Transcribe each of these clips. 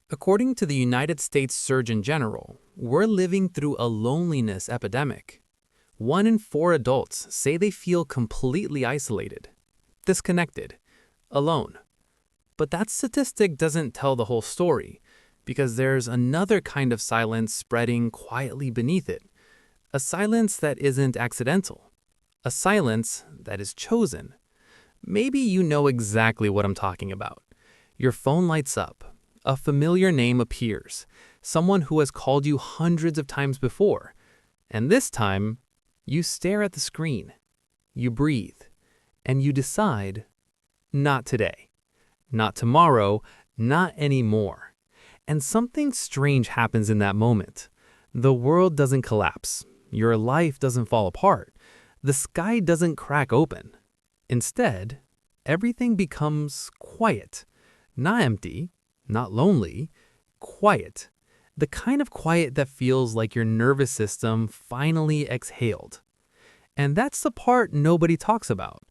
According to the United States Surgeon General, we're living through a loneliness epidemic. 1 in 4 adults say they feel completely isolated, disconnected, alone. But that statistic doesn't tell the whole story, because there's another kind of silence spreading quietly beneath it. A silence that isn't accidental. A silence that is chosen. Maybe you know exactly what I'm talking about. Your phone lights up. A familiar name appears, someone who has called you hundreds of times before. And this time, you stare at the screen, you breathe, and you decide, not today, not tomorrow, not anymore. And something strange happens in that moment. The world doesn't collapse. Your life doesn't fall apart. The sky doesn't crack open. Instead, everything becomes quiet, not empty, not lonely, quiet. The kind of quiet that feels like your nervous system finally exhaled. And that's the part nobody talks about.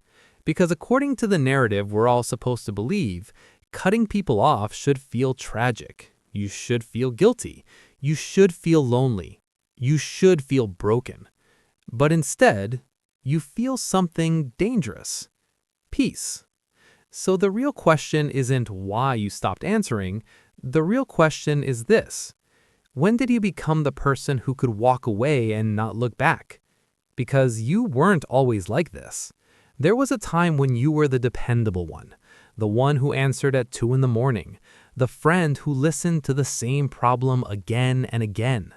Because according to the narrative we're all supposed to believe, cutting people off should feel tragic. You should feel guilty. You should feel lonely. You should feel broken. But instead, you feel something dangerous. Peace. So the real question isn't why you stopped answering. The real question is this. When did you become the person who could walk away and not look back? Because you weren't always like this. There was a time when you were the dependable one, the one who answered at 2 in the morning, the friend who listened to the same problem again and again,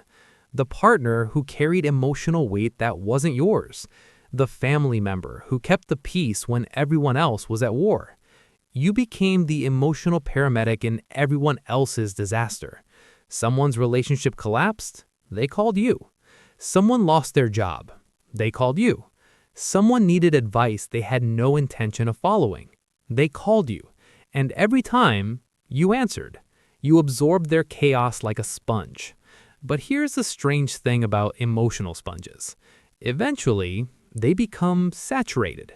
the partner who carried emotional weight that wasn't yours, the family member who kept the peace when everyone else was at war. You became the emotional paramedic in everyone else's disaster. Someone's relationship collapsed, they called you. Someone lost their job, they called you. Someone needed advice they had no intention of following. They called you. And every time, you answered. You absorbed their chaos like a sponge. But here's the strange thing about emotional sponges. Eventually, they become saturated.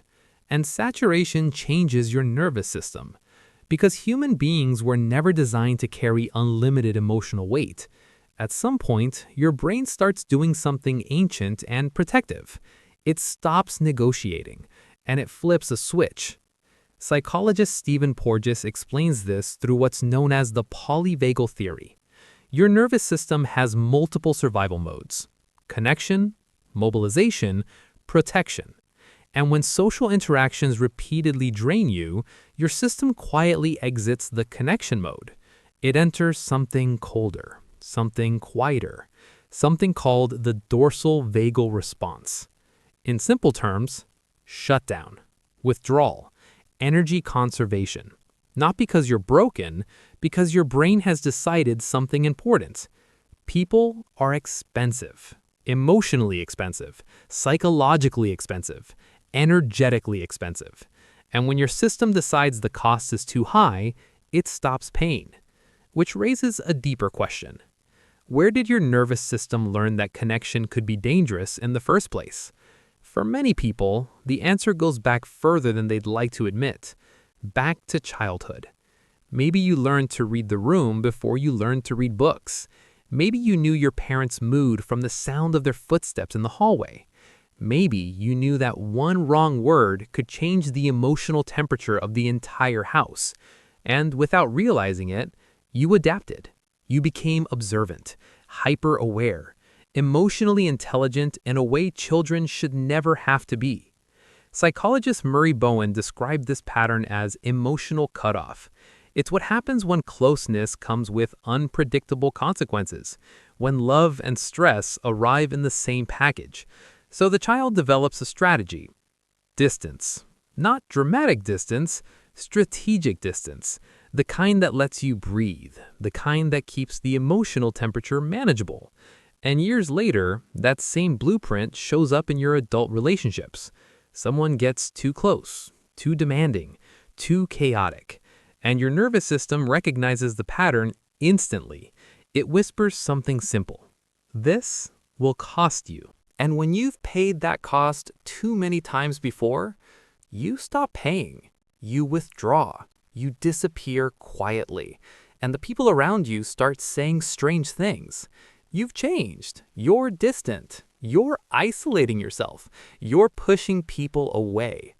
And saturation changes your nervous system. Because human beings were never designed to carry unlimited emotional weight. At some point, your brain starts doing something ancient and protective. It stops negotiating, and it flips a switch. Psychologist Stephen Porges explains this through what's known as the polyvagal theory. Your nervous system has multiple survival modes: connection, mobilization, protection. And when social interactions repeatedly drain you, your system quietly exits the connection mode. It enters something colder, something quieter, something called the dorsal vagal response. In simple terms, shutdown, withdrawal, energy conservation. Not because you're broken, because your brain has decided something important. People are expensive, emotionally expensive, psychologically expensive, energetically expensive. And when your system decides the cost is too high, it stops paying. Which raises a deeper question. Where did your nervous system learn that connection could be dangerous in the first place? For many people, the answer goes back further than they'd like to admit. Back to childhood. Maybe you learned to read the room before you learned to read books. Maybe you knew your parents' mood from the sound of their footsteps in the hallway. Maybe you knew that one wrong word could change the emotional temperature of the entire house. And without realizing it, you adapted. You became observant, hyper-aware, emotionally intelligent in a way children should never have to be. Psychologist Murray Bowen described this pattern as emotional cutoff. It's what happens when closeness comes with unpredictable consequences, when love and stress arrive in the same package. So the child develops a strategy. Distance. Not dramatic distance, strategic distance. The kind that lets you breathe. The kind that keeps the emotional temperature manageable. And years later, that same blueprint shows up in your adult relationships. Someone gets too close, too demanding, too chaotic. And your nervous system recognizes the pattern instantly. It whispers something simple. This will cost you. And when you've paid that cost too many times before, you stop paying. You withdraw. You disappear quietly. and the people around you start saying strange things. You've changed. You're distant. You're isolating yourself. You're pushing people away.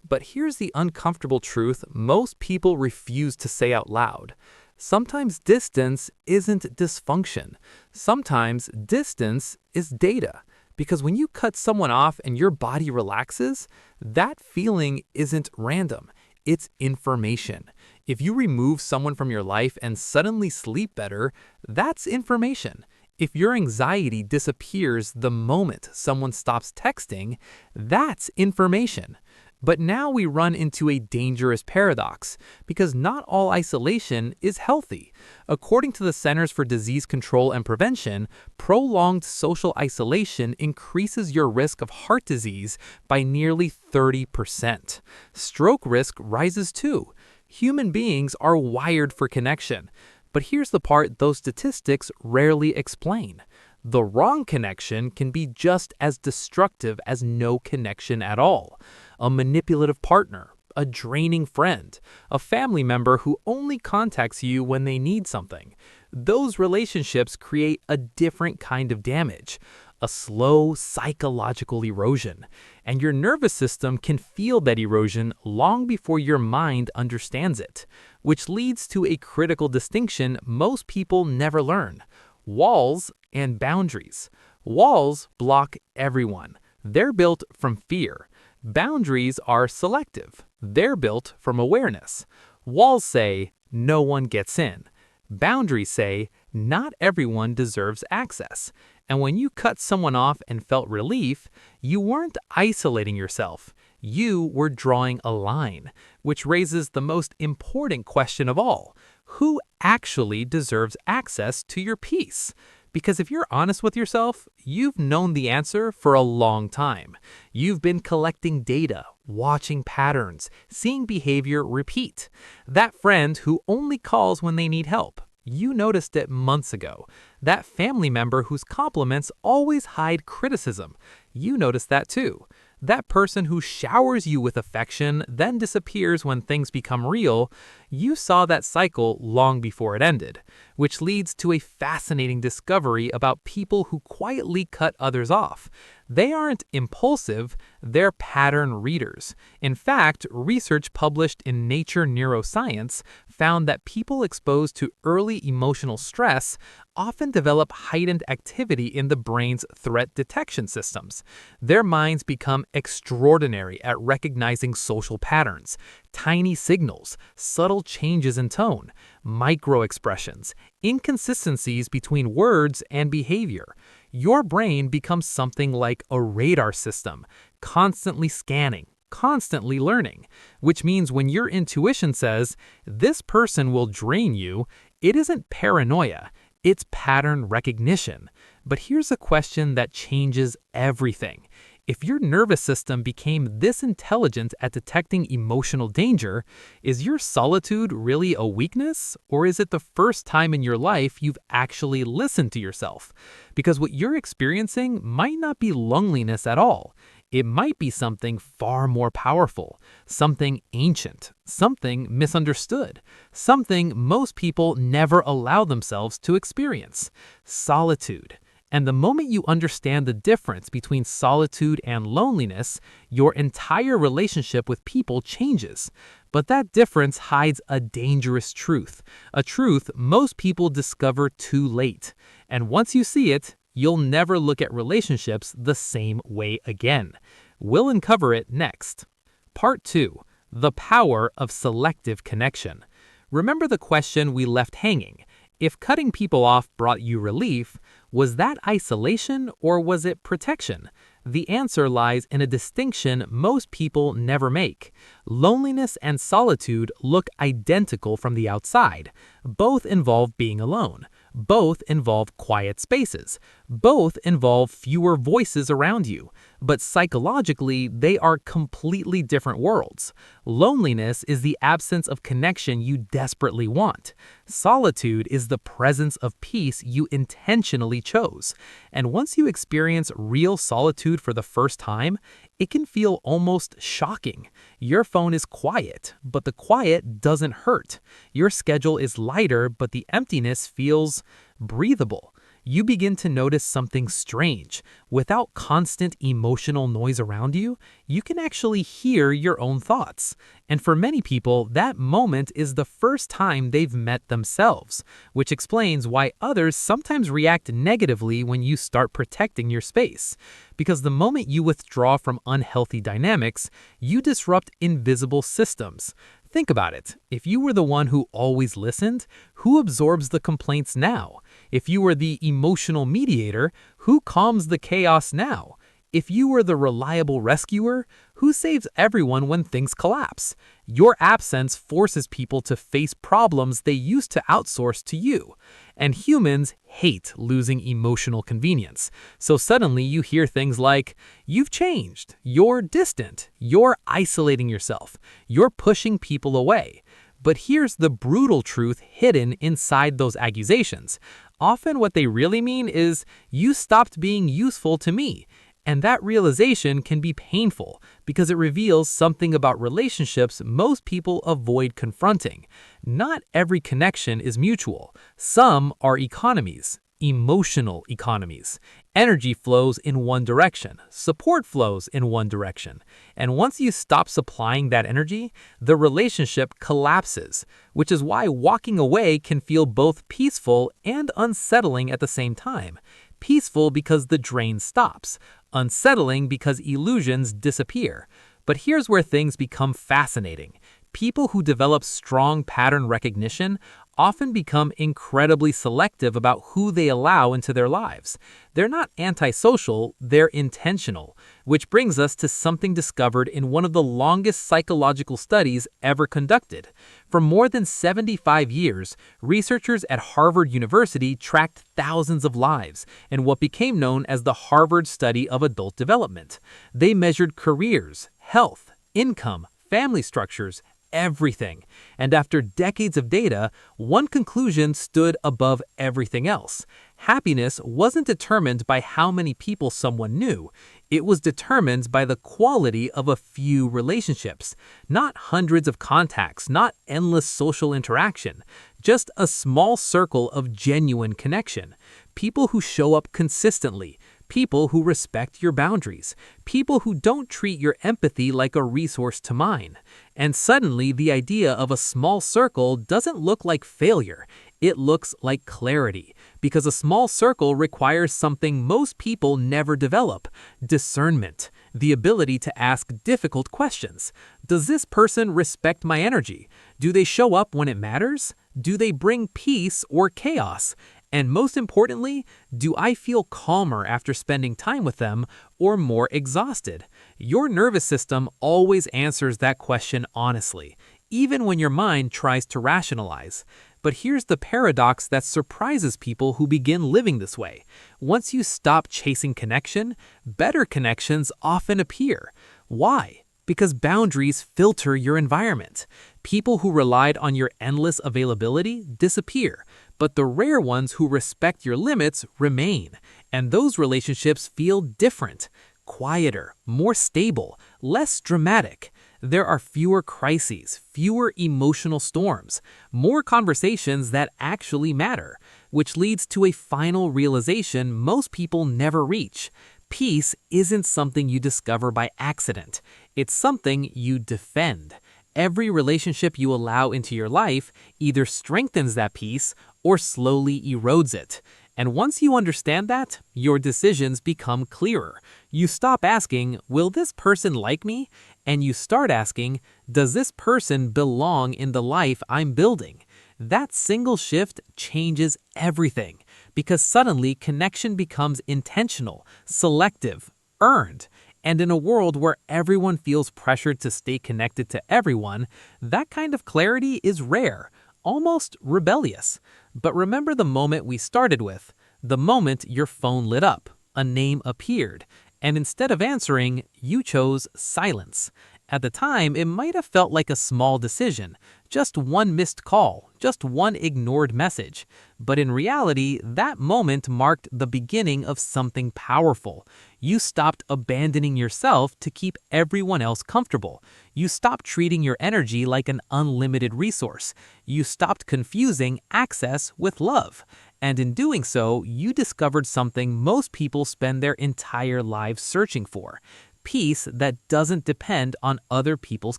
But here's the uncomfortable truth most people refuse to say out loud. Sometimes distance isn't dysfunction. Sometimes distance is data. Because when you cut someone off and your body relaxes, that feeling isn't random. It's information. If you remove someone from your life and suddenly sleep better, that's information. If your anxiety disappears the moment someone stops texting, that's information. But now we run into a dangerous paradox, because not all isolation is healthy. According to the Centers for Disease Control and Prevention, prolonged social isolation increases your risk of heart disease by nearly 30%. Stroke risk rises too. Human beings are wired for connection. But here's the part those statistics rarely explain. The wrong connection can be just as destructive as no connection at all. A manipulative partner, a draining friend, a family member who only contacts you when they need something. Those relationships create a different kind of damage, a slow psychological erosion. And your nervous system can feel that erosion long before your mind understands it, which leads to a critical distinction most people never learn: walls and boundaries. Walls block everyone. They're built from fear. Boundaries are selective. They're built from awareness. Walls say, no one gets in. Boundaries say, not everyone deserves access. And when you cut someone off and felt relief, you weren't isolating yourself. You were drawing a line, which raises the most important question of all. Who actually deserves access to your peace? Because if you're honest with yourself, you've known the answer for a long time. You've been collecting data, watching patterns, seeing behavior repeat. That friend who only calls when they need help, you noticed it months ago. That family member whose compliments always hide criticism, you noticed that too. That person who showers you with affection, then disappears when things become real, you saw that cycle long before it ended, which leads to a fascinating discovery about people who quietly cut others off. They aren't impulsive, they're pattern readers. In fact, research published in Nature Neuroscience found that people exposed to early emotional stress often develop heightened activity in the brain's threat detection systems. Their minds become extraordinary at recognizing social patterns, tiny signals, subtle changes in tone, micro-expressions, inconsistencies between words and behavior. Your brain becomes something like a radar system, constantly scanning, constantly learning, which means when your intuition says, this person will drain you, it isn't paranoia, it's pattern recognition. But here's a question that changes everything. If your nervous system became this intelligent at detecting emotional danger, is your solitude really a weakness, or is it the first time in your life you've actually listened to yourself? Because what you're experiencing might not be loneliness at all. It might be something far more powerful, something ancient, something misunderstood, something most people never allow themselves to experience: solitude. And the moment you understand the difference between solitude and loneliness, your entire relationship with people changes. But that difference hides a dangerous truth, a truth most people discover too late. And once you see it, you'll never look at relationships the same way again. We'll uncover it next. Part 2. The Power of Selective Connection. Remember the question we left hanging. If cutting people off brought you relief, was that isolation or was it protection? The answer lies in a distinction most people never make. Loneliness and solitude look identical from the outside. Both involve being alone. Both involve quiet spaces. Both involve fewer voices around you, but psychologically, they are completely different worlds. Loneliness is the absence of connection you desperately want. Solitude is the presence of peace you intentionally chose. And once you experience real solitude for the first time, it can feel almost shocking. Your phone is quiet, but the quiet doesn't hurt. Your schedule is lighter, but the emptiness feels breathable. You begin to notice something strange. Without constant emotional noise around you, you can actually hear your own thoughts. And for many people, that moment is the first time they've met themselves, which explains why others sometimes react negatively when you start protecting your space. Because the moment you withdraw from unhealthy dynamics, you disrupt invisible systems. Think about it. If you were the one who always listened, who absorbs the complaints now? If you were the emotional mediator, who calms the chaos now? If you were the reliable rescuer, who saves everyone when things collapse? Your absence forces people to face problems they used to outsource to you. And humans hate losing emotional convenience. So suddenly you hear things like, "You've changed, you're distant, you're isolating yourself, you're pushing people away." But here's the brutal truth hidden inside those accusations. Often what they really mean is, "You stopped being useful to me." And that realization can be painful because it reveals something about relationships most people avoid confronting. Not every connection is mutual. Some are economies, emotional economies. Energy flows in one direction, support flows in one direction. And once you stop supplying that energy, the relationship collapses, which is why walking away can feel both peaceful and unsettling at the same time. Peaceful because the drain stops, unsettling because illusions disappear. But here's where things become fascinating. People who develop strong pattern recognition often become incredibly selective about who they allow into their lives. They're not antisocial, they're intentional, which brings us to something discovered in one of the longest psychological studies ever conducted. For more than 75 years, researchers at Harvard University tracked thousands of lives in what became known as the Harvard Study of Adult Development. They measured careers, health, income, family structures, everything. And after decades of data, one conclusion stood above everything else. Happiness wasn't determined by how many people someone knew. It was determined by the quality of a few relationships. Not hundreds of contacts, not endless social interaction. Just a small circle of genuine connection. People who show up consistently. People who respect your boundaries. People who don't treat your empathy like a resource to mine. And suddenly, the idea of a small circle doesn't look like failure. It looks like clarity. Because a small circle requires something most people never develop: discernment. The ability to ask difficult questions. Does this person respect my energy? Do they show up when it matters? Do they bring peace or chaos? And most importantly, do I feel calmer after spending time with them or more exhausted? Your nervous system always answers that question honestly, even when your mind tries to rationalize. But here's the paradox that surprises people who begin living this way. Once you stop chasing connection, better connections often appear. Why? Because boundaries filter your environment. People who relied on your endless availability disappear, but the rare ones who respect your limits remain. And those relationships feel different, quieter, more stable, less dramatic. There are fewer crises, fewer emotional storms, more conversations that actually matter, which leads to a final realization most people never reach. Peace isn't something you discover by accident. It's something you defend. Every relationship you allow into your life either strengthens that peace or slowly erodes it. And once you understand that, your decisions become clearer. You stop asking, "Will this person like me?" And you start asking, "Does this person belong in the life I'm building?" That single shift changes everything, because suddenly connection becomes intentional, selective, earned. And in a world where everyone feels pressured to stay connected to everyone, that kind of clarity is rare, almost rebellious. But remember the moment we started with. The moment your phone lit up, a name appeared, and instead of answering, you chose silence. At the time, it might have felt like a small decision, just one missed call, just one ignored message. But in reality, that moment marked the beginning of something powerful. You stopped abandoning yourself to keep everyone else comfortable. You stopped treating your energy like an unlimited resource. You stopped confusing access with love. And in doing so, you discovered something most people spend their entire lives searching for: peace that doesn't depend on other people's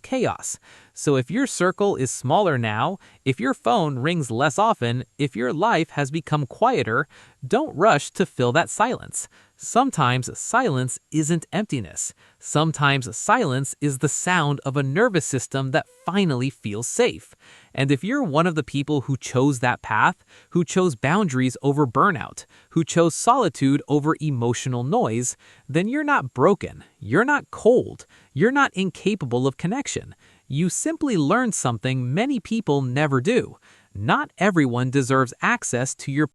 chaos. So if your circle is smaller now, if your phone rings less often, if your life has become quieter, don't rush to fill that silence. Sometimes silence isn't emptiness. Sometimes silence is the sound of a nervous system that finally feels safe. And if you're one of the people who chose that path, who chose boundaries over burnout, who chose solitude over emotional noise, then you're not broken, you're not cold, you're not incapable of connection. You simply learned something many people never do. Not everyone deserves access to your